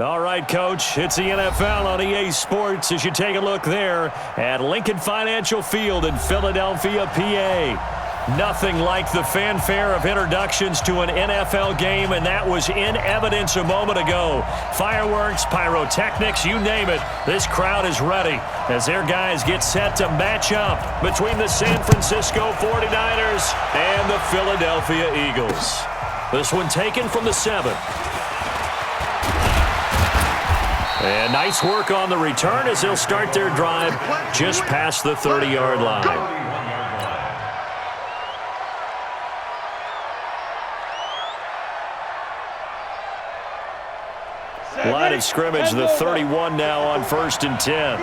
All right, Coach, it's the NFL on EA Sports as you take a look there at Lincoln Financial Field in Philadelphia, PA. Nothing like the fanfare of introductions to an NFL game, and that was in evidence a moment ago. Fireworks, pyrotechnics, you name it. This crowd is ready as their guys get set to match up between the San Francisco 49ers and the Philadelphia Eagles. This one taken from the 7. And nice work on the return as they'll start their drive just past the 30-yard line. Line of scrimmage, the 31 now on 1st and 10.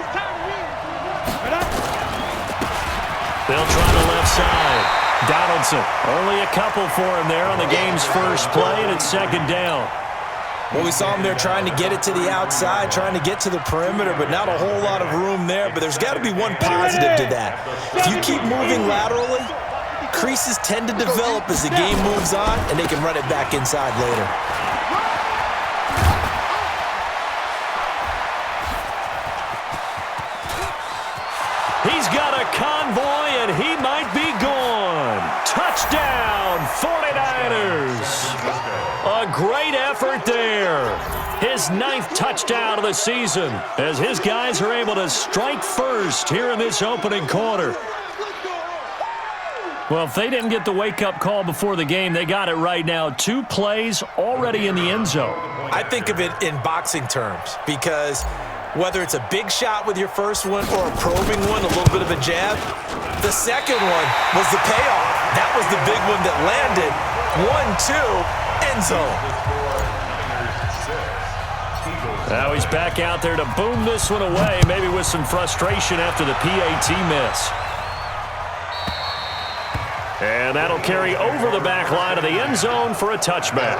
They'll try the left side. Donaldson, only a couple for him there on the game's first play, and it's 2nd down. Well, we saw him there trying to get it to the outside, trying to get to the perimeter, but not a whole lot of room there. But there's got to be one positive to that. If you keep moving laterally, creases tend to develop as the game moves on, and they can run it back inside later. He's got a convoy, and he might be gone. Touchdown, 49ers. A great effort there. His 9th touchdown of the season as his guys are able to strike first here in this opening quarter. Well, if they didn't get the wake-up call before the game, they got it right now. 2 plays already in the end zone. I think of it in boxing terms because whether it's a big shot with your first one or a probing one, a little bit of a jab, the second one was the payoff. That was the big one that landed. 1-2. End zone. Now he's back out there to boom this one away, maybe with some frustration after the PAT miss. And that'll carry over the back line of the end zone for a touchback.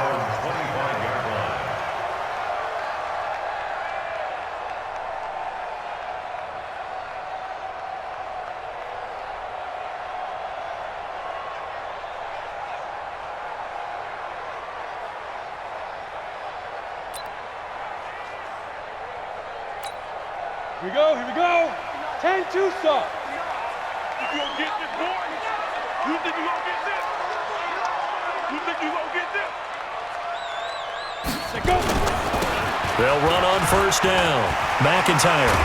Here we go. 10-2 stop. You gonna get this, boy? You think you gonna get this? You think you gonna get this? Let's go. They'll run on 1st down. McIntyre.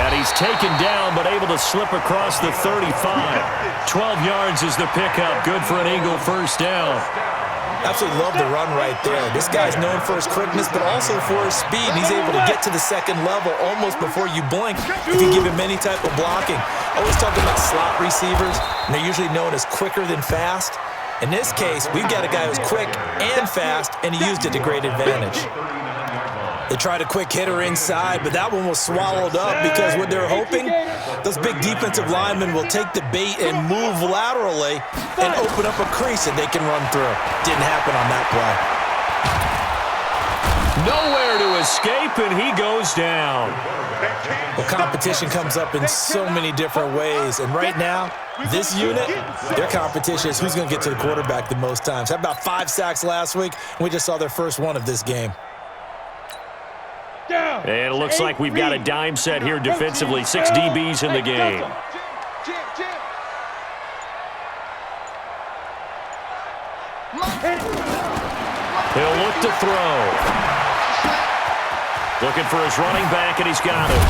And he's taken down, but able to slip across the 35. 12 yards is the pickup. Good for an Eagle 1st down. Absolutely love the run right there. This guy's known for his quickness, but also for his speed. He's able to get to the 2nd level almost before you blink if you give him any type of blocking. Always talking about slot receivers, and they're usually known as quicker than fast. In this case, we've got a guy who's quick and fast, and he used it to great advantage. They tried a quick hitter inside, but that one was swallowed up because what they're hoping, those big defensive linemen will take the bait and move laterally and open up a crease that they can run through. Didn't happen on that play. Nowhere to escape, and he goes down. Well, competition comes up in so many different ways, and right now, this unit, their competition is who's going to get to the quarterback the most times. Had about 5 sacks last week, and we just saw their first one of this game. And it looks like we've got a dime set here defensively. 6 DBs in the game. He'll look to throw. Looking for his running back, and he's got it.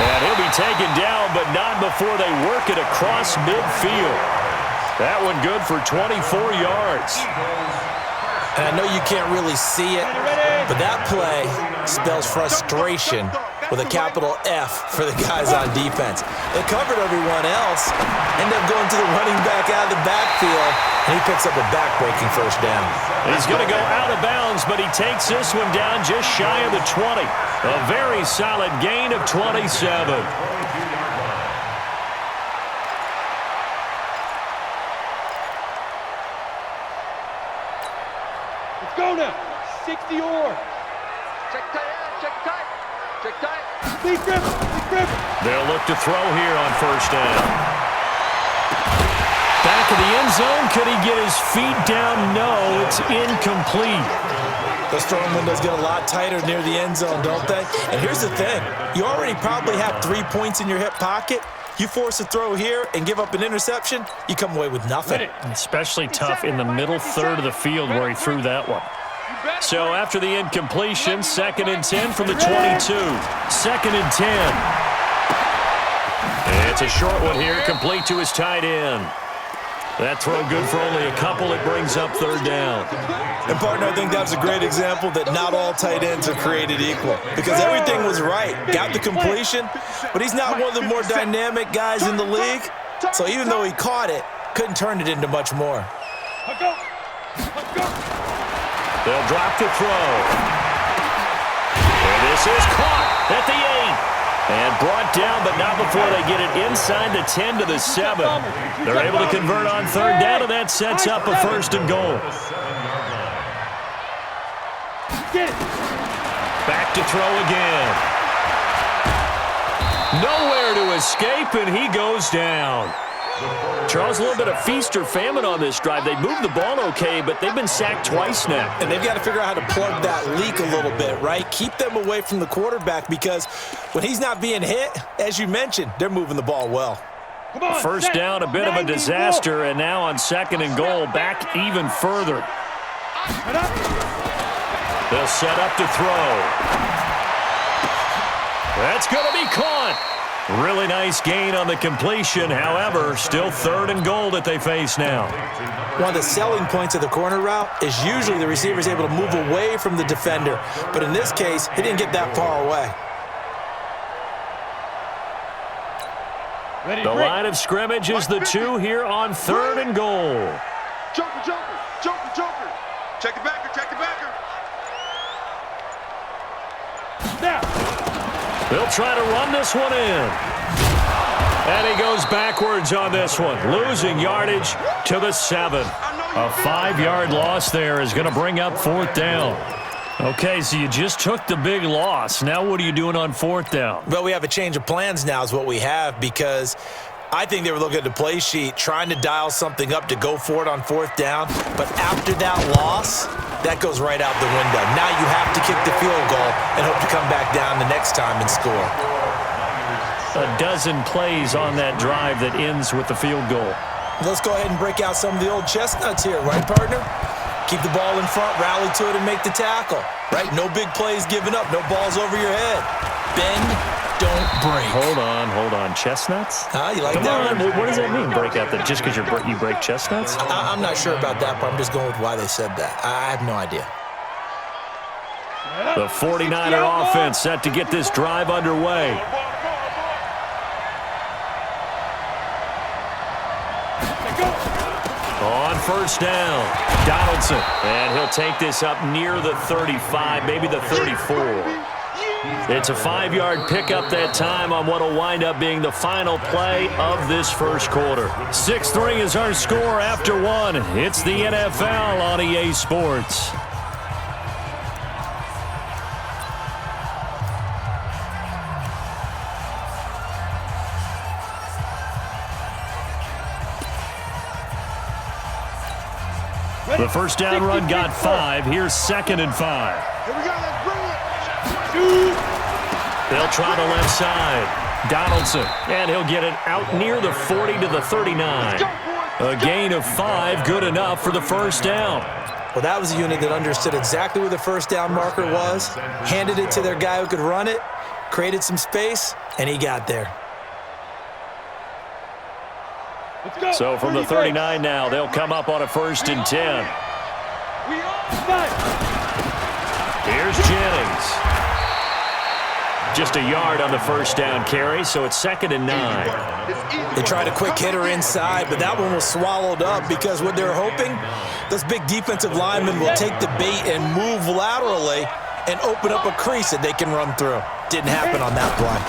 And he'll be taken down, but not before they work it across midfield. That one good for 24 yards. And I know you can't really see it, but that play spells frustration with a capital F for the guys on defense. They covered everyone else, end up going to the running back out of the backfield, and he picks up a back-breaking 1st down. He's going to go out of bounds, but he takes this one down just shy of the 20. A very solid gain of 27. Go now. 60 or. Check tight. Lee Griffin. They'll look to throw here on 1st down. Back of the end zone. Could he get his feet down? No, it's incomplete. Those throwing windows get a lot tighter near the end zone, don't they? And here's the thing. You already probably have 3 points in your hip pocket. You force a throw here and give up an interception, you come away with nothing. Especially tough in the middle third of the field where he threw that one. So after the incompletion, 2nd and 10 from the 22. 2nd and 10. It's a short one here, complete to his tight end. That throw good for only a couple. It brings up 3rd down. And, partner, I think that's a great example that not all tight ends are created equal because everything was right. Got the completion, but he's not one of the more dynamic guys in the league. So even though he caught it, couldn't turn it into much more. They'll drop the throw. And this is caught at the 8. And brought down, but not before they get it inside the 10 to the 7. They're able to convert on 3rd down, and that sets up a 1st and goal. Back to throw again. Nowhere to escape, and he goes down. Charles, a little bit of feast or famine on this drive. They moved the ball okay, but they've been sacked twice now. And they've got to figure out how to plug that leak a little bit, right? Keep them away from the quarterback because when he's not being hit, as you mentioned, they're moving the ball well. 1st down, a bit of a disaster, and now on 2nd and goal, back even further. They'll set up to throw. That's going to be caught. Really nice gain on the completion. However, still 3rd and goal that they face now. One of the selling points of the corner route is usually the receiver is able to move away from the defender. But in this case, he didn't get that far away. The line of scrimmage is the 2 here on 3rd and goal. Joker, joker, joker, joker. Check the backer, check the backer. Now. They'll try to run this one in. And he goes backwards on this one, losing yardage to the 7. A 5-yard loss there is going to bring up 4th down. Okay, so you just took the big loss. Now what are you doing on 4th down? Well, we have a change of plans now is what we have because I think they were looking at the play sheet, trying to dial something up to go for it on 4th down. But after that loss, that goes right out the window. Now you have to kick the field goal and hope to come back down the next time and score. A dozen plays on that drive that ends with the field goal. Let's go ahead and break out some of the old chestnuts here, right, partner? Keep the ball in front, rally to it, and make the tackle, right? No big plays given up, no balls over your head. Bend, don't break. Hold on. Chestnuts? You like Come that on, one? what does that mean, break out that just because you break chestnuts? I'm not sure about that, but I'm just going with why they said that. I have no idea. The 49er offense set to get this drive underway. On 1st down, Donaldson. And he'll take this up near the 35, maybe the 34. It's a 5-yard pickup that time on what will wind up being the final play of this 1st quarter. 6-3 is our score after 1. It's the NFL on EA Sports. The 1st down run got 5. Here's 2nd and 5. Here we go, let's bring it. They'll try the left side. Donaldson, and he'll get it out near the 40 to the 39. A gain of 5, good enough for the 1st down. Well, that was a unit that understood exactly where the 1st down marker was, handed it to their guy who could run it, created some space, and he got there. So from the 39 now, they'll come up on a 1st and 10. Here's Jennings. Just a yard on the 1st down carry, so it's 2nd and 9. They tried a quick hitter inside, but that one was swallowed up because what they're hoping, those big defensive linemen will take the bait and move laterally and open up a crease that they can run through. Didn't happen on that play.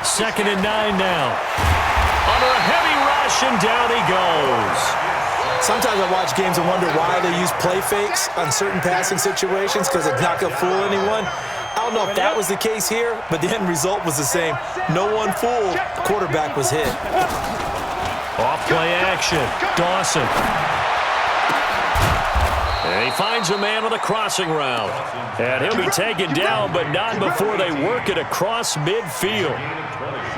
2nd and 9 now. Under a heavy rush, and down he goes. Sometimes I watch games and wonder why they use play fakes on certain passing situations because it's not going to fool anyone. I don't know if that was the case here, but the end result was the same. No one fooled. The quarterback was hit. Off play action. Dawson. And he finds a man on the crossing route. And he'll be taken down, but not before they work it across midfield.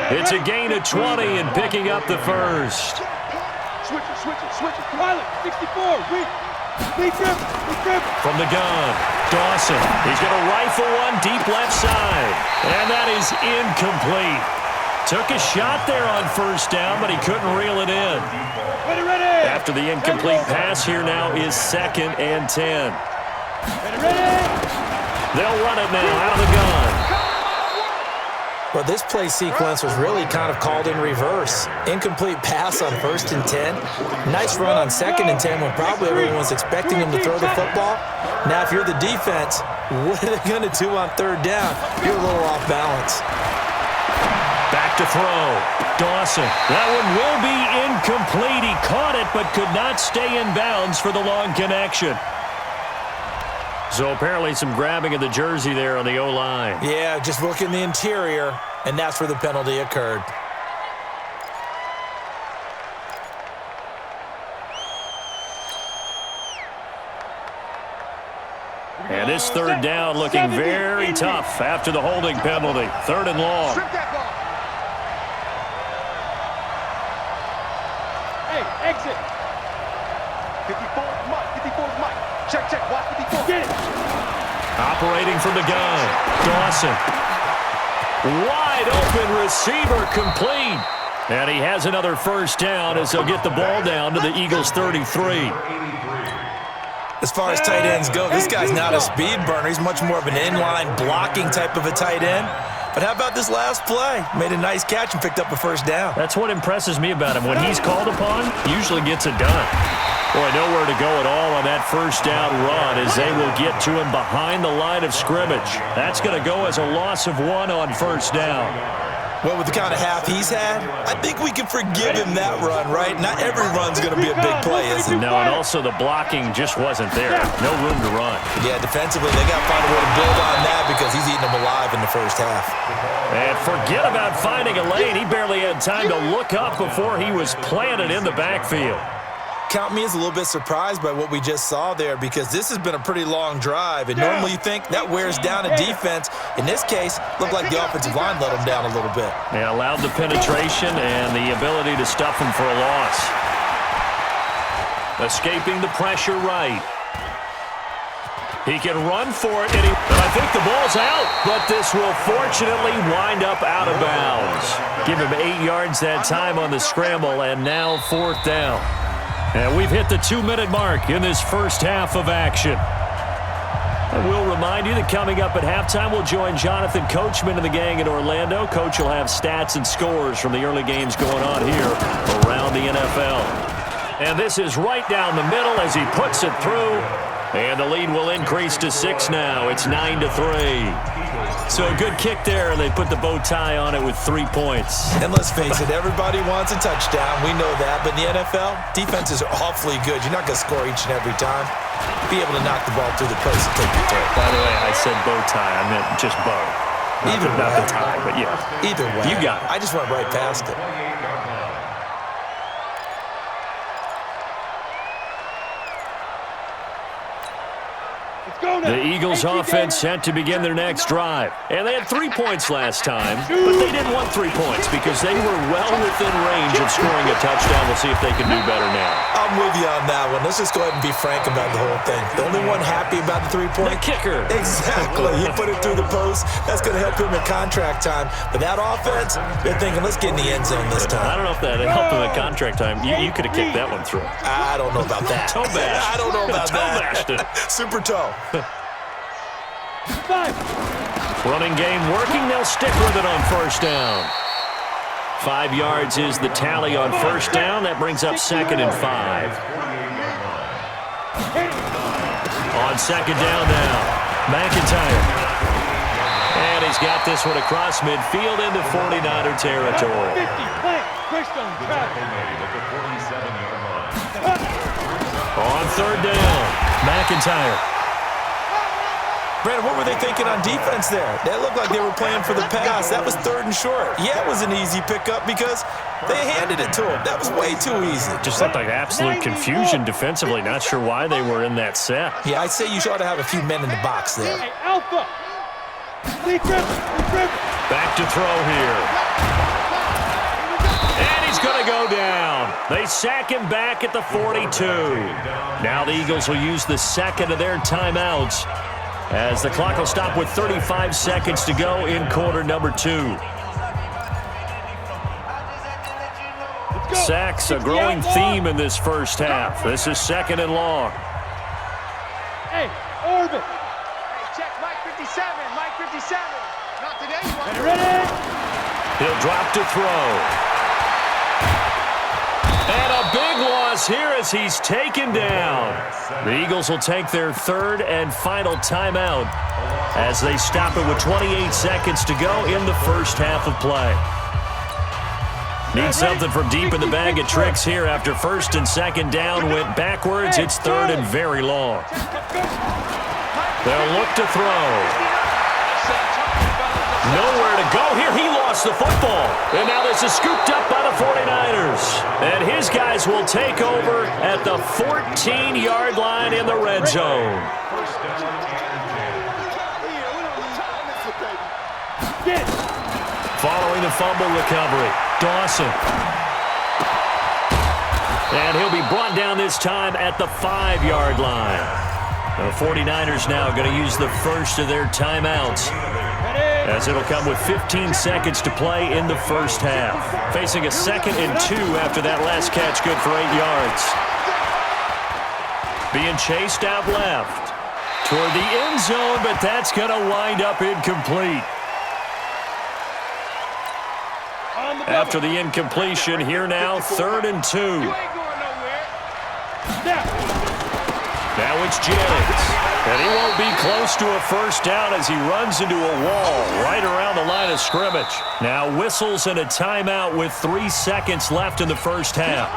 It's a gain of 20 and picking up the first. Switch it. Pilot, 64, weak. From the gun, Dawson. He's going to rifle one deep left side. And that is incomplete. Took a shot there on first down, but he couldn't reel it in. Ready. After the incomplete pass, here now is 2nd and 10. Ready. They'll run it now out of the gun. Well, this play sequence was really kind of called in reverse. Incomplete pass on 1st and 10. Nice run on 2nd and 10 when probably everyone was expecting him to throw the football. Now, if you're the defense, what are they going to do on 3rd down? You're a little off balance. Back to throw. Dawson. That one will be incomplete. He caught it but could not stay in bounds for the long connection. So apparently some grabbing of the jersey there on the O-line. Yeah, just look in the interior, and that's where the penalty occurred. And this 3rd down looking very tough after the holding penalty. 3rd and long. Strip that ball. Hey, exit. 54 is Mike. Check. Watch 54. Get it. Operating from the gun. Dawson. Wide open receiver complete. And he has another first down as they'll get the ball down to the Eagles' 33. As far as tight ends go, this guy's not a speed burner. He's much more of an inline blocking type of a tight end. But how about this last play? Made a nice catch and picked up a first down. That's what impresses me about him. When he's called upon, usually gets it done. Boy, nowhere to go at all on that first down run as they will get to him behind the line of scrimmage. That's going to go as a loss of 1 on first down. Well, with the kind of half he's had, I think we can forgive him that run, right? Not every run's going to be a big play, is it? No, and also the blocking just wasn't there. No room to run. Yeah, defensively, they got to find a way to build on that because he's eating them alive in the first half. And forget about finding a lane. He barely had time to look up before he was planted in the backfield. Count me as a little bit surprised by what we just saw there because this has been a pretty long drive, and normally you think that wears down a defense. In this case, looked like the offensive line let him down a little bit. They allowed the penetration and the ability to stuff him for a loss. Escaping the pressure right. He can run for it, and I think the ball's out, but this will fortunately wind up out of bounds. Give him 8 yards that time on the scramble, and now 4th down. And we've hit the 2-minute mark in this first half of action. I will remind you that coming up at halftime, we'll join Jonathan Coachman and the gang in Orlando. Coach will have stats and scores from the early games going on here around the NFL. And this is right down the middle as he puts it through. And the lead will increase to 6 now. It's 9-3. So a good kick there, and they put the bow tie on it with 3 points. And let's face it, everybody wants a touchdown. We know that. But in the NFL, defenses are awfully good. You're not going to score each and every time. Be able to knock the ball through the post and take the throw. By the way, I said bow tie. I meant just bow. Not the tie, but yeah. Either way. You got it. I just went right past it. The Eagles offense set to begin their next drive. And they had 3 points last time, but they didn't want 3 points because they were well within range of scoring a touchdown. We'll see if they can do better now. I'm with you on that one. Let's just go ahead and be frank about the whole thing. The only one happy about the 3-point? The kicker. Exactly. He put it through the post. That's going to help him in contract time. But that offense, they're thinking, let's get in the end zone this time. I don't know if that helped him at contract time. You could have kicked that one through. I don't know about that. Toe bash. I don't know about Toe that. bashed it. Super toe. Running game working. They'll stick with it on first down. 5 yards is the tally on first down. That brings up 2nd and 5. On 2nd down now, McIntyre. And he's got this one across midfield into 49er territory. On 3rd down, McIntyre. Brandon, what were they thinking on defense there? That looked like they were playing for the pass. That was 3rd and short. Yeah, it was an easy pickup because they handed it to him. That was way too easy. Just looked like absolute confusion defensively. Not sure why they were in that set. Yeah, I'd say you ought to have a few men in the box there. Hey, Alpha. Back to throw here. And he's going to go down. They sack him back at the 42. Now the Eagles will use the second of their timeouts as the clock will stop with 35 seconds to go in quarter number 2. Sacks, a growing theme in this first half. This is 2nd and long. Hey, Orbit. Hey, check Mike 57. Mike 57. Not today. Ready? He'll drop to throw. And a big loss here as he's taken down. The Eagles will take their 3rd and final timeout as they stop it with 28 seconds to go in the first half of play. Need something from deep in the bag of tricks here after 1st and 2nd down went backwards. It's 3rd and very long. They'll look to throw. Nowhere to go here. He lost the football. And now this is scooped up by the 49ers. And his guys will take over at the 14-yard line in the red zone. Following the fumble recovery, Dawson. And he'll be brought down this time at the 5-yard line. The 49ers now going to use the first of their timeouts, as it'll come with 15 seconds to play in the first half. Facing a 2nd and 2 after that last catch, good for 8 yards. Being chased out left toward the end zone, but that's going to wind up incomplete. After the incompletion, here now, 3rd and 2. Now it's Jennings, and he won't be close to a first down as he runs into a wall right around the line of scrimmage. Now whistles and a timeout with 3 seconds left in the first half.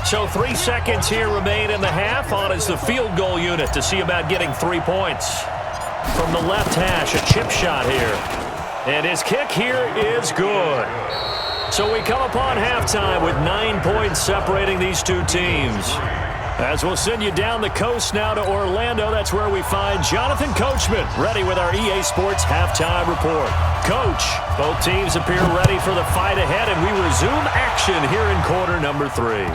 So 3 seconds here remain in the half. On is the field goal unit to see about getting 3 points. From the left hash, a chip shot here. And his kick here is good. So we come upon halftime with 9 points separating these two teams. As we'll send you down the coast now to Orlando, that's where we find Jonathan Coachman ready with our EA Sports Halftime Report. Coach, both teams appear ready for the fight ahead, and we resume action here in quarter number 3.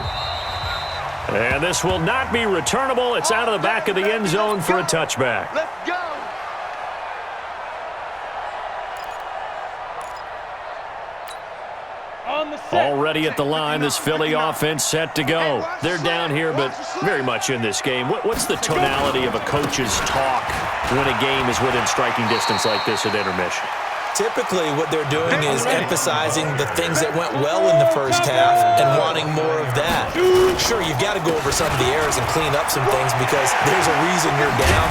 And this will not be returnable. It's out of the back of the end zone for a touchback. Let's go. Already at the line, this Philly offense set to go. They're down here, but very much in this game. What's the tonality of a coach's talk when a game is within striking distance like this at intermission? Typically, what they're doing is emphasizing the things that went well in the first half and wanting more of that. Sure, you've got to go over some of the errors and clean up some things because there's a reason you're down.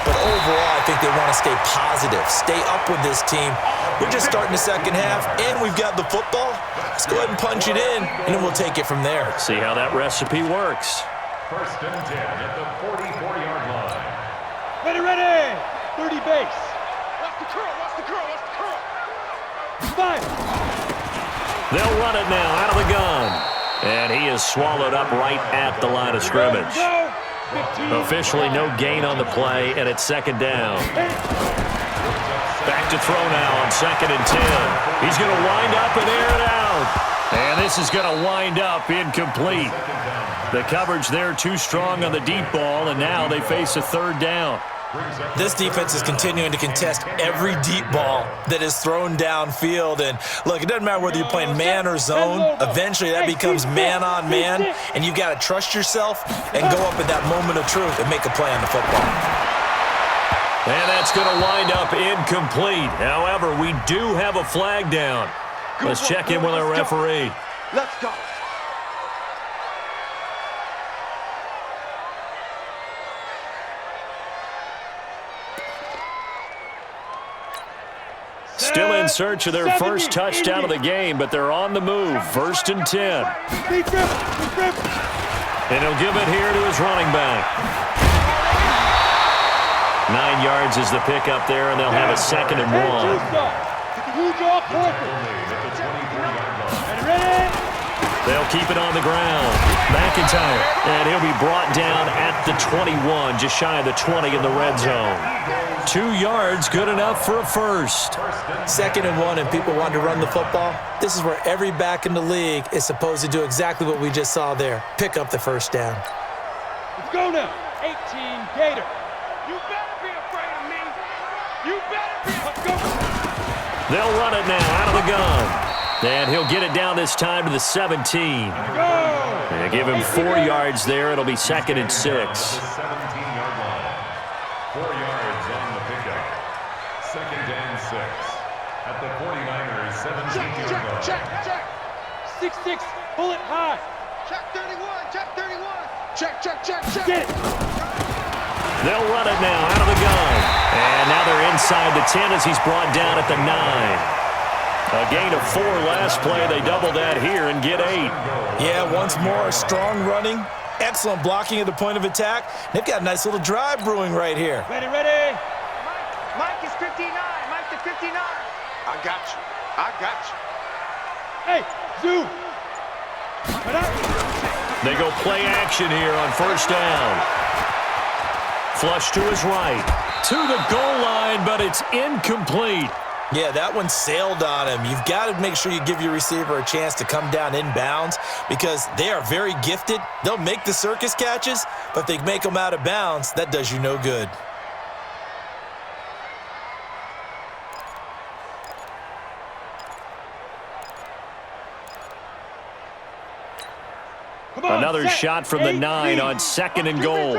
But overall, I think they want to stay positive, stay up with this team. We're just starting the second half, and we've got the football. Let's go ahead and punch it in, and then we'll take it from there. See how that recipe works. 1st and 10 at the 44-yard line. Ready. 30 base. Watch the curl. Watch the curl. Watch the curl. Fire. They'll run it now out of the gun. And he is swallowed up right at the line of scrimmage. Officially no gain on the play, and it's 2nd down. Back to throw now on 2nd and 10. He's going to wind up and air it out. And this is going to wind up incomplete. The coverage there too strong on the deep ball, and now they face a 3rd down. This defense is continuing to contest every deep ball that is thrown downfield. And look, it doesn't matter whether you're playing man or zone. Eventually that becomes man on man, and you've got to trust yourself and go up at that moment of truth and make a play on the football. And that's going to wind up incomplete. However, we do have a flag down. Let's check in with our referee. Let's go. Still in search of their first touchdown of the game, but they're on the move. 1st and 10. And he'll give it here to his running back. 9 yards is the pickup there, and they'll have a 2nd and 1. They'll keep it on the ground. McIntyre, and he'll be brought down at the 21, just shy of the 20 in the red zone. 2 yards, good enough for a first. 2nd and 1, and people want to run the football. This is where every back in the league is supposed to do exactly what we just saw there. Pick up the first down. Let's go now. 18 Gator. You better be afraid of me. You better be. Let's go. They'll run it now out of the gun. And he'll get it down this time to the 17. And give him 4 yards there. It'll be 2nd and 6. 17-yard line. 4 yards on the pickup. 2nd and 6. At the 49ers, 17-yard line. Check. 6-6. Pull it high. Check 31. Check 31. Check. Get it. They'll run it now out of the gun. And now they're inside the 10 as he's brought down at the 9. A gain of 4 last play. They double that here and get 8. Yeah, once more, strong running, excellent blocking at the point of attack. They've got a nice little drive brewing right here. Ready. Mike is 59. Mike to 59. I got you. Hey, Zoo. They go play action here on first down. Flush to his right. To the goal line, but it's incomplete. Yeah, that one sailed on him. You've got to make sure you give your receiver a chance to come down inbounds because they are very gifted. They'll make the circus catches, but if they make them out of bounds, that does you no good. Another shot from the 9 on 2nd and goal.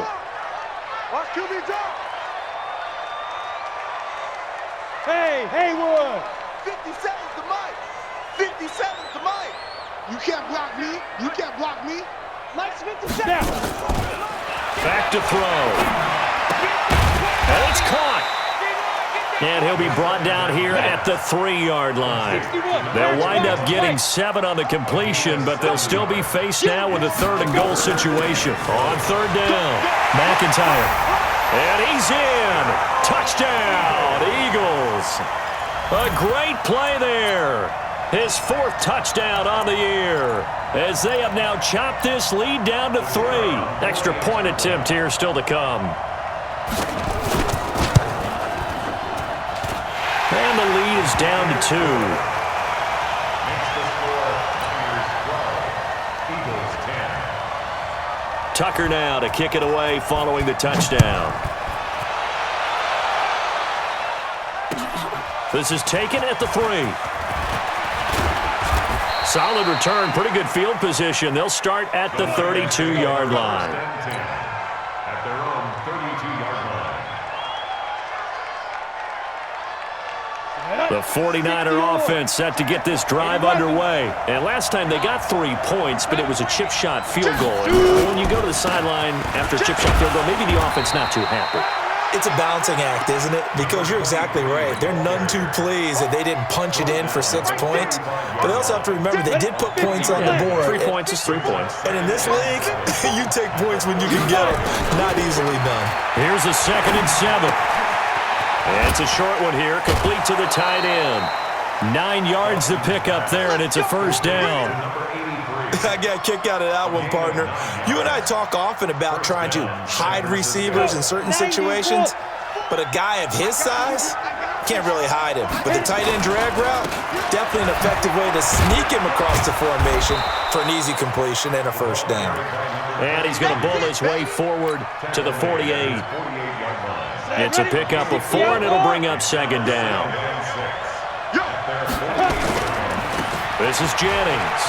Watch QB drop. Hey, Haywood. 57's the Mike. 57's the Mike. You can't block me. Mike's 57. Back to throw. And it's caught. And he'll be brought down here at the 3-yard line. They'll wind up getting 7 on the completion, but they'll still be faced now with a 3rd and goal situation. On 3rd down, McIntyre. And he's in. Touchdown, Eagles. A great play there. His 4th touchdown on the year as they have now chopped this lead down to 3. Extra point attempt here still to come. And the lead is down to 2. Makes the score Niners 12, Eagles 10. Tucker now to kick it away following the touchdown. This is taken at the 3. Solid return, pretty good field position. They'll start at the 32-yard line. At their own 32-yard line. The 49er offense set to get this drive underway. And last time they got 3 points, but it was a chip shot field goal. And when you go to the sideline after a chip shot field goal, maybe the offense not too happy. It's a balancing act, isn't it? Because you're exactly right. They're none too pleased that they didn't punch it in for 6 points. But they also have to remember they did put points on the board. 3 points is 3 points. And in this league, you take points when you can get them. Not easily done. Here's a 2nd and 7. And it's a short one here, complete to the tight end. 9 yards to pick up there, and it's a first down. I got a kick out of that one, partner. You and I talk often about trying to hide receivers in certain situations, but a guy of his size can't really hide him. But the tight end drag route, definitely an effective way to sneak him across the formation for an easy completion and a first down. And he's going to bull his way forward to the 48. It's a pickup of 4, and it'll bring up 2nd down. This is Jennings.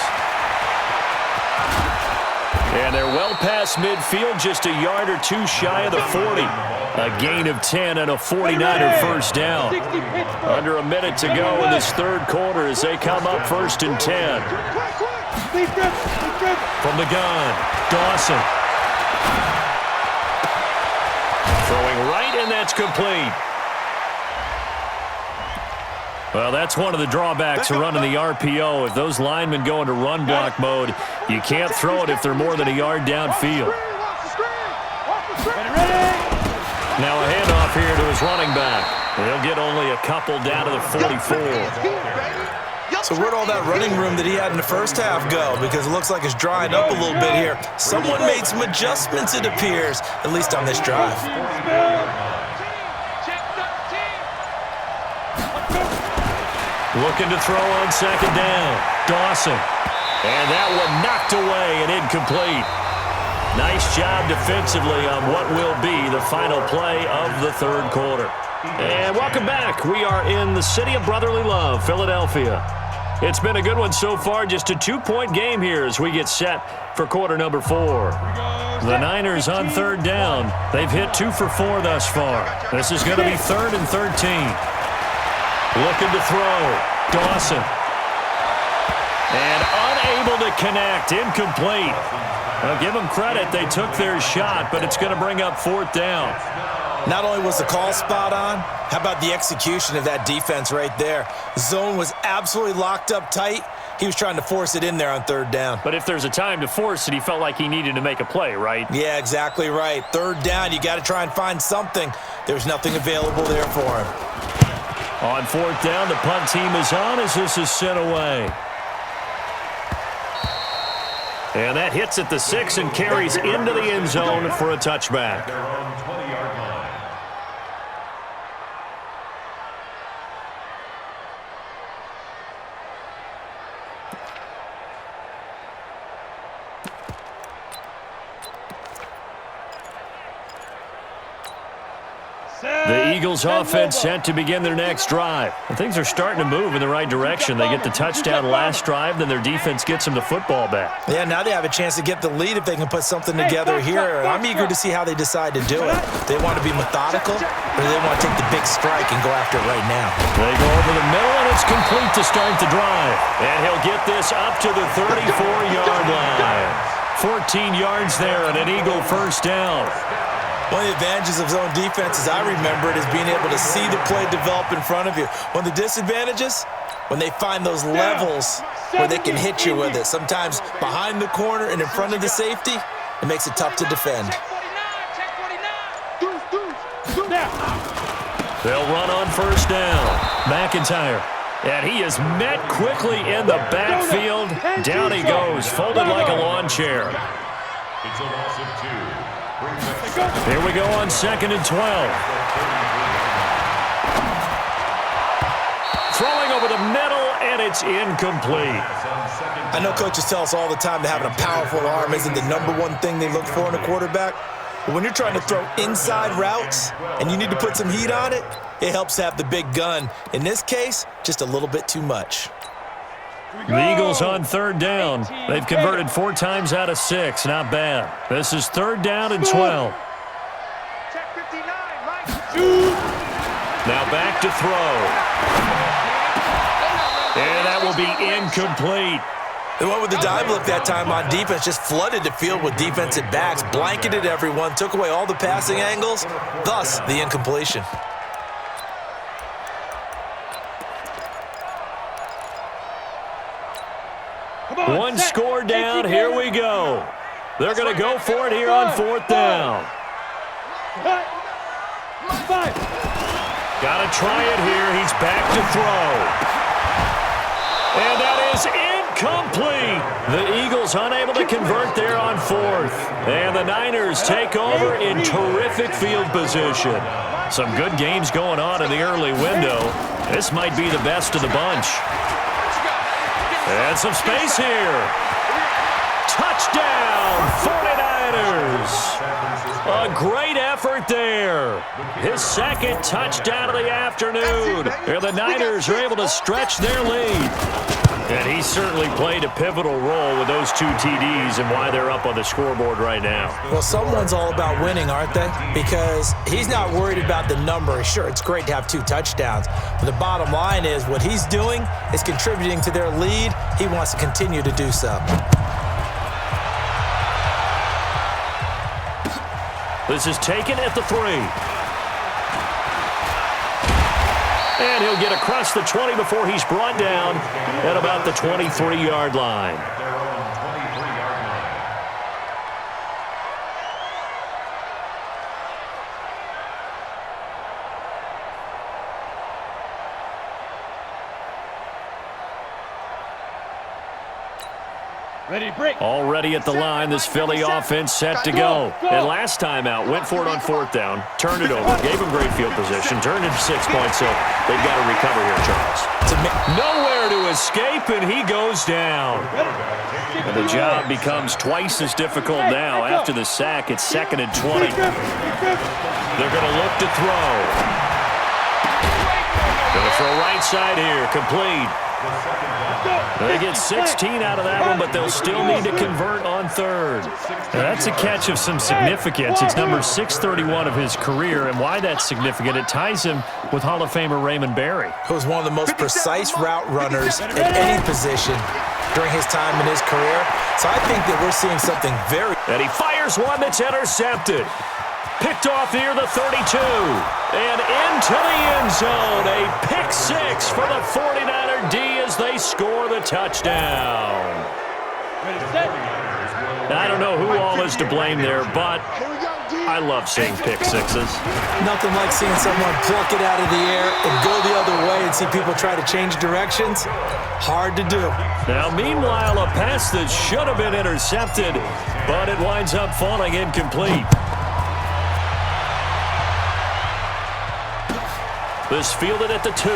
And they're well past midfield, just a yard or 2 shy of the 40. A gain of 10 and a 49er first down. Under a minute to go in this 3rd quarter as they come up 1st and 10. From the gun, Dawson. Throwing right, and that's complete. Well, that's one of the drawbacks of running the RPO. If those linemen go into run block mode, you can't throw it if they're more than a yard downfield. Now a handoff here to his running back. He'll get only a couple down to the 44. So where'd all that running room that he had in the first half go? Because it looks like it's drying up a little bit here. Someone made some adjustments, it appears, at least on this drive. Looking to throw on second down. Dawson. And that one knocked away and incomplete. Nice job defensively on what will be the final play of the third quarter. And welcome back. We are in the city of brotherly love, Philadelphia. It's been a good one so far. Just a 2-point game here as we get set for quarter number 4. The Niners on third down. They've hit 2 for 4 thus far. This is going to be 3rd and 13. Looking to throw. Dawson. And unable to connect. Incomplete. Well, give them credit. They took their shot, but it's going to bring up 4th down. Not only was the call spot on, how about the execution of that defense right there? Zone was absolutely locked up tight. He was trying to force it in there on 3rd down. But if there's a time to force it, he felt like he needed to make a play, right? Yeah, exactly right. 3rd down, you got to try and find something. There's nothing available there for him. On 4th down, the punt team is on as this is sent away. And that hits at the 6 and carries into the end zone for a touchback. Their own 20-yard line. The Eagles offense set to begin their next drive. And things are starting to move in the right direction. They get the touchdown last drive, then their defense gets them the football back. Yeah, now they have a chance to get the lead if they can put something together here. I'm eager to see how they decide to do it. They want to be methodical, or they want to take the big strike and go after it right now. They go over the middle, and it's complete to start the drive. And he'll get this up to the 34-yard line. 14 yards there and an Eagle first down. One of the advantages of zone defense, as I remember it, is being able to see the play develop in front of you. One of the disadvantages, when they find those levels where they can hit you with it. Sometimes behind the corner and in front of the safety, it makes it tough to defend. They'll run on first down. McIntyre. And he is met quickly in the backfield. Down he goes, folded like a lawn chair. It's a loss of 2. Here we go on 2nd and 12. Throwing over the middle, and it's incomplete. I know coaches tell us all the time that having a powerful arm isn't the #1 thing they look for in a quarterback. But when you're trying to throw inside routes and you need to put some heat on it, it helps to have the big gun. In this case, just a little bit too much. The Eagles on 3rd down. They've converted 4 times out of 6. Not bad. This is 3rd down and 12. Now back to throw. And that will be incomplete. They went with the dive look that time on defense, just flooded the field with defensive backs, blanketed everyone, took away all the passing angles, thus the incompletion. One score down. Here we go. They're going to go for it here on 4th down. Got to try it here. He's back to throw. And that is incomplete. The Eagles unable to convert there on 4th. And the Niners take over in terrific field position. Some good games going on in the early window. This might be the best of the bunch. And some space here. Touchdown, 49ers. A great effort there. His 2nd touchdown of the afternoon. And the Niners are able to stretch their lead. And he certainly played a pivotal role with those 2 TDs and why they're up on the scoreboard right now. Well, someone's all about winning, aren't they? Because he's not worried about the number. Sure, it's great to have 2 touchdowns. But the bottom line is what he's doing is contributing to their lead. He wants to continue to do so. This is taken at the 3. And he'll get across the 20 before he's brought down at about the 23-yard line. Their own 23-yard line. Ready, break. Already at the line, this Philly offense set to go. And last time out, went for it on 4th down, turned it over, gave him great field position, turned it to 6 points, so they've got to recover here, Charles. Nowhere to escape, and he goes down. And the job becomes twice as difficult now. After the sack, it's 2nd and 20. They're going to look to throw. Going to throw right side here, complete. They get 16 out of that one, but they'll still need to convert on 3rd. Now, that's a catch of some significance. It's number 631 of his career, and why that's significant, it ties him with Hall of Famer Raymond Berry. He was one of the most precise route runners at any position during his time in his career. So I think that we're seeing something very... And he fires one that's intercepted. Picked off near the 32. And into the end zone. A pick 6 for the 49er D as they score the touchdown. Now, I don't know who all is to blame there, but I love seeing pick 6s. Nothing like seeing someone pluck it out of the air and go the other way and see people try to change directions. Hard to do. Now, meanwhile, a pass that should have been intercepted, but it winds up falling incomplete. This fielded at the 2.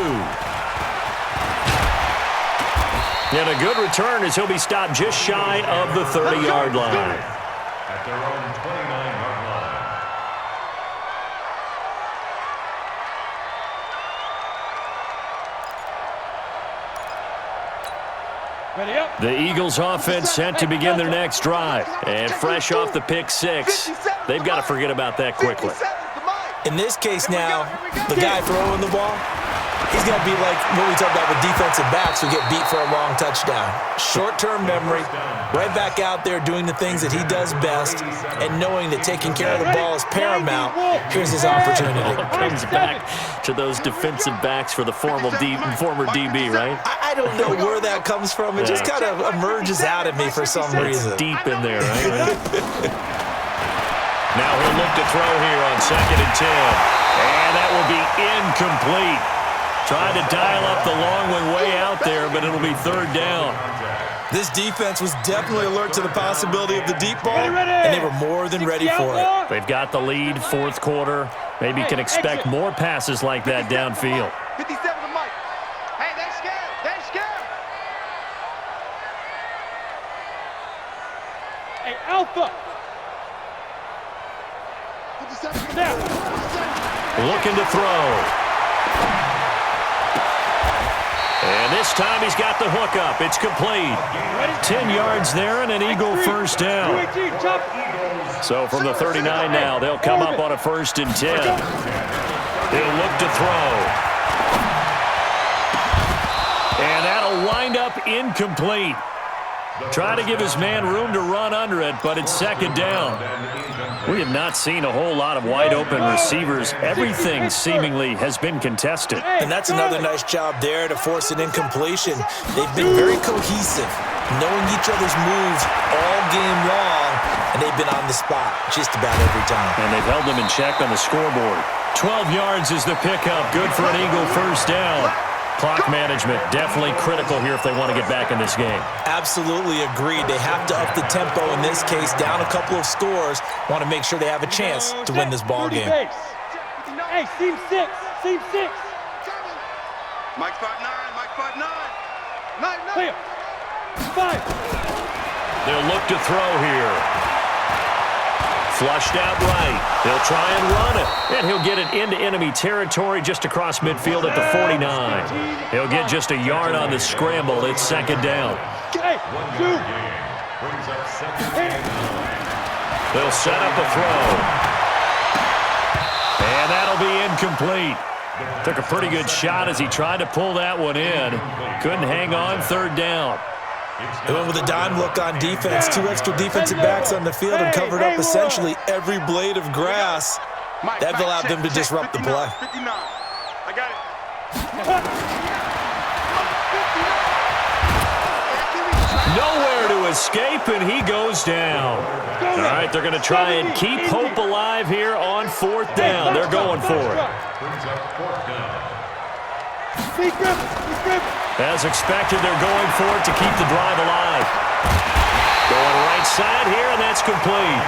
And a good return as he'll be stopped just shy of the 30-yard line. At their own 29-yard line. Ready up. The Eagles offense set to begin their next drive. And fresh off the pick 6, they've got to forget about that quickly. In this case now, the guy throwing the ball, he's going to be like what we talk about with defensive backs who get beat for a long touchdown. Short-term memory, right back out there doing the things that he does best, and knowing that taking care of the ball is paramount. Here's his opportunity. Comes back to those defensive backs for the former DB, right? I don't know where that comes from. It just kind of emerges out of me for some reason. Deep in there, right? Now he'll look to throw here on 2nd and 10. And that will be incomplete. Tried to dial up the long one way out there, but it'll be 3rd down. This defense was definitely alert to the possibility of the deep ball, and they were more than ready for it. They've got the lead, 4th quarter. Maybe can expect more passes like that downfield. 57 to Mike. Hey, they scared. They scared. Hey, Alpha. 57 Now. Looking to throw. And this time he's got the hook up. It's complete. 10 yards there and an Eagle first down. So from the 39 now, they'll come up on a 1st and 10. He'll look to throw. And that'll wind up incomplete. Try to give his man room to run under it, but it's 2nd down. We have not seen a whole lot of wide-open receivers. Everything seemingly has been contested. And that's another nice job there to force an incompletion. They've been very cohesive, knowing each other's moves all game long, and they've been on the spot just about every time. And they've held them in check on the scoreboard. 12 yards is the pickup. Good for an Eagle first down. Clock management definitely critical here if they want to get back in this game. Absolutely agreed. They have to up the tempo in this case, down a couple of scores. Want to make sure they have a chance to win this ball game. Hey, seam 6. Seam 6. Mike 5'9", Mike 5'9". 9'9". Clear. 5. They'll look to throw here. Flushed out right. He'll try and run it. And he'll get it into enemy territory just across midfield at the 49. He'll get just a yard on the scramble. It's 2nd down. Hey, 2. Brings up 2nd and 9. They'll set up a throw. And that'll be incomplete. Took a pretty good shot as he tried to pull that one in. Couldn't hang on, 3rd down. They went with a dime look on defense. 2 extra defensive backs on the field and covered up essentially every blade of grass. That allowed them to disrupt the play. 59. I got it. Nowhere to escape, and he goes down. All right, they're going to try and keep hope alive here on 4th down. They're going for it. Brings up 4th down. Speed grip. As expected, they're going for it to keep the drive alive. Going right side here, and that's complete.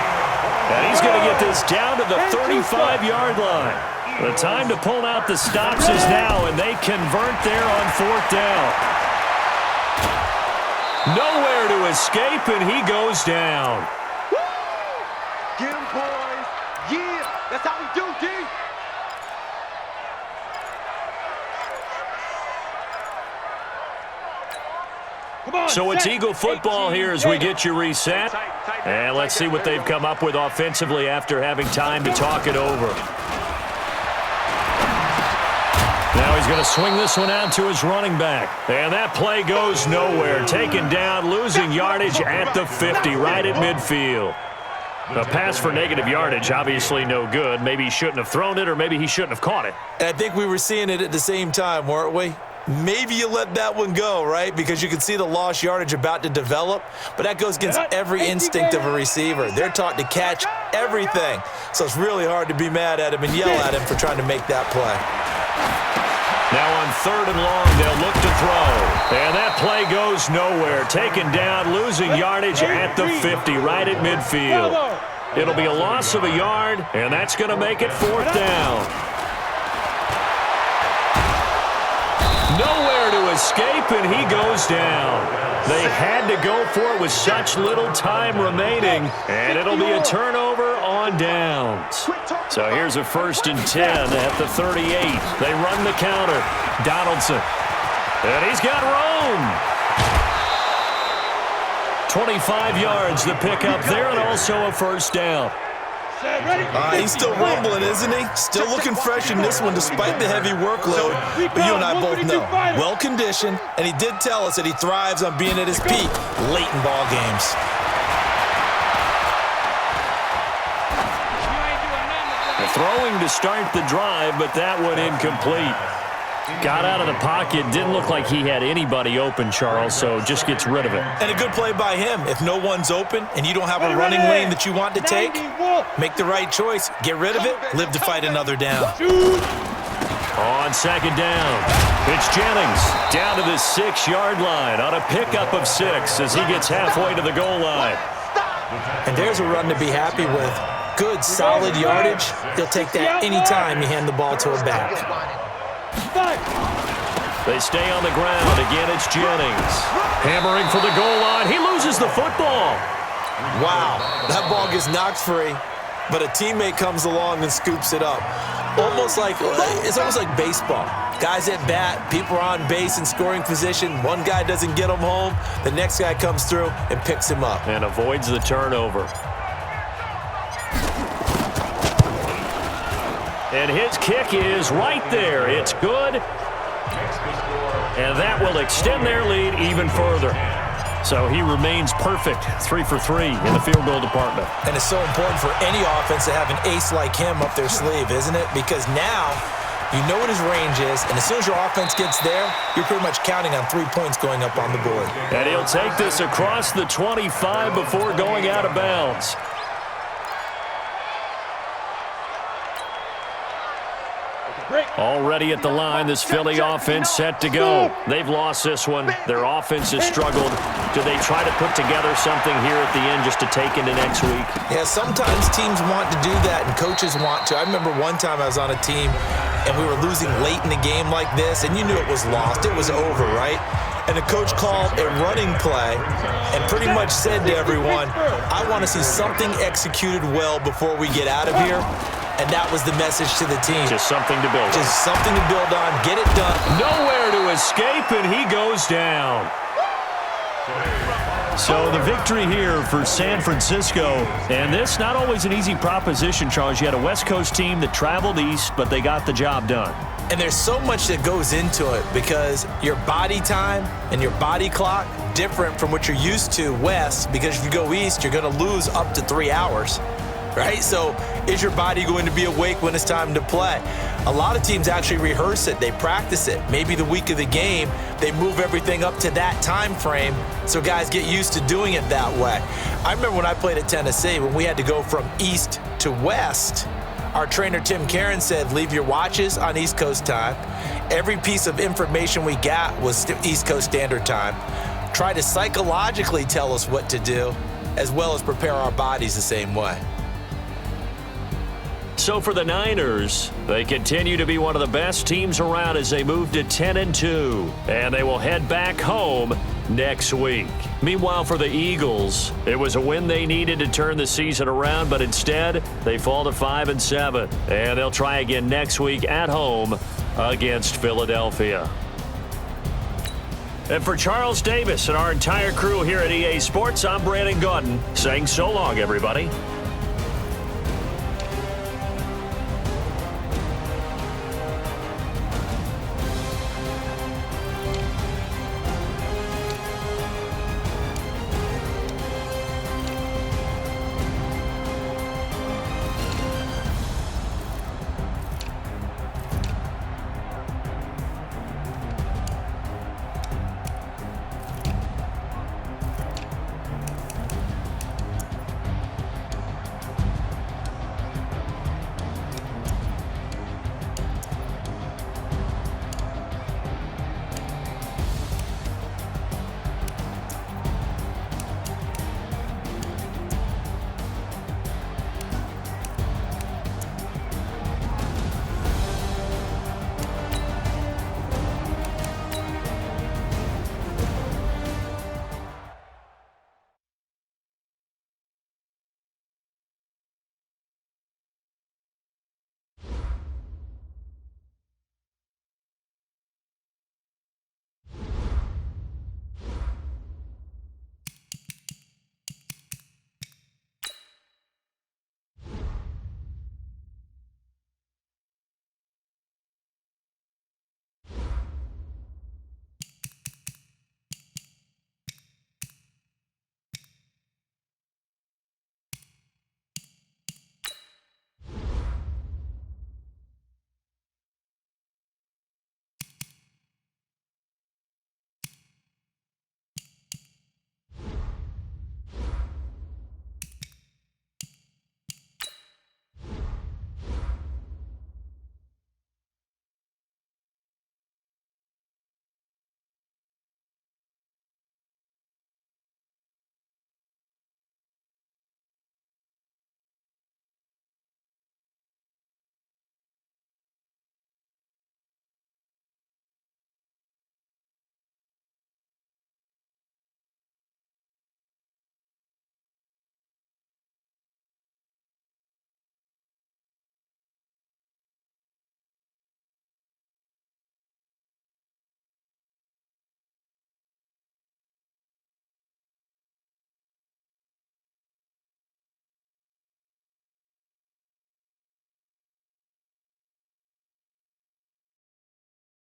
And he's going to get this down to the 35-yard line. The time to pull out the stops is now, and they convert there on 4th down. Nowhere to escape, and he goes down. Get him, boys. Yeah, that's how we do, D. So it's Eagle football here as we get you reset. And let's see what they've come up with offensively after having time to talk it over. Now he's going to swing this one out to his running back. And that play goes nowhere. Taken down, losing yardage at the 50, right at midfield. A pass for negative yardage, obviously no good. Maybe he shouldn't have thrown it, or maybe he shouldn't have caught it. And I think we were seeing it at the same time, weren't we? Maybe you let that one go, right? Because you can see the lost yardage about to develop, but that goes against every instinct of a receiver. They're taught to catch everything. So it's really hard to be mad at him and yell at him for trying to make that play. Now on 3rd and long, they'll look to throw. And that play goes nowhere. Taken down, losing yardage at the 50, right at midfield. It'll be a loss of a yard, and that's going to make it 4th down. Nowhere to escape, and he goes down. They had to go for it with such little time remaining, and it'll be a turnover on downs. So here's a 1st and 10 at the 38. They run the counter. Donaldson. And he's got room. 25 yards the pickup there, and also a 1st down. He's still rumbling, isn't he? Still looking fresh in this one despite the heavy workload. But you and I both know, well-conditioned, and he did tell us that he thrives on being at his peak late in ball games. Throwing to start the drive, but that one incomplete. Got out of the pocket. Didn't look like he had anybody open, Charles, so just gets rid of it. And a good play by him. If no one's open and you don't have a running lane that you want to take, make the right choice. Get rid of it. Live to fight another down. On 2nd down, it's Jennings down to the 6-yard line on a pickup of 6 as he gets halfway to the goal line. And there's a run to be happy with. Good, solid yardage. He'll take that anytime you hand the ball to a back. They stay on the ground. Again, it's Jennings. Hammering for the goal line. He loses the football. Wow, that ball gets knocked free, but a teammate comes along and scoops it up. It's almost like baseball. Guys at bat, people are on base in scoring position. One guy doesn't get him home. The next guy comes through and picks him up. And avoids the turnover. And his kick is right there. It's good. And that will extend their lead even further. So he remains perfect, 3 for 3 in the field goal department. And it's so important for any offense to have an ace like him up their sleeve, isn't it? Because now you know what his range is, and as soon as your offense gets there, you're pretty much counting on 3 points going up on the board. And he'll take this across the 25 before going out of bounds. Already at the line, this Philly offense set to go. They've lost this one. Their offense has struggled. Do they try to put together something here at the end just to take into next week? Yeah, sometimes teams want to do that and coaches want to. I remember one time I was on a team and we were losing late in the game like this, and you knew it was lost. It was over, right? And the coach called a running play and pretty much said to everyone, I want to see something executed well before we get out of here. And that was the message to the team. Just something to build on. Just something to build on. Get it done. Nowhere to escape, and he goes down. So the victory here for San Francisco. And this, not always an easy proposition, Charles. You had a West Coast team that traveled east, but they got the job done. And there's so much that goes into it because your body time and your body clock different from what you're used to west, because if you go east, you're going to lose up to 3 hours. Right? So is your body going to be awake when it's time to play? A lot of teams actually rehearse it. They practice it. Maybe the week of the game, they move everything up to that time frame so guys get used to doing it that way. I remember when I played at Tennessee, when we had to go from east to west, our trainer Tim Karen said, leave your watches on East Coast time. Every piece of information we got was East Coast Standard Time. Try to psychologically tell us what to do, as well as prepare our bodies the same way. So for the Niners, they continue to be one of the best teams around as they move to 10-2, and they will head back home next week. Meanwhile, for the Eagles, it was a win they needed to turn the season around, but instead they fall to 5-7, and they'll try again next week at home against Philadelphia. And for Charles Davis and our entire crew here at EA Sports, I'm Brandon Gaudin saying so long, everybody.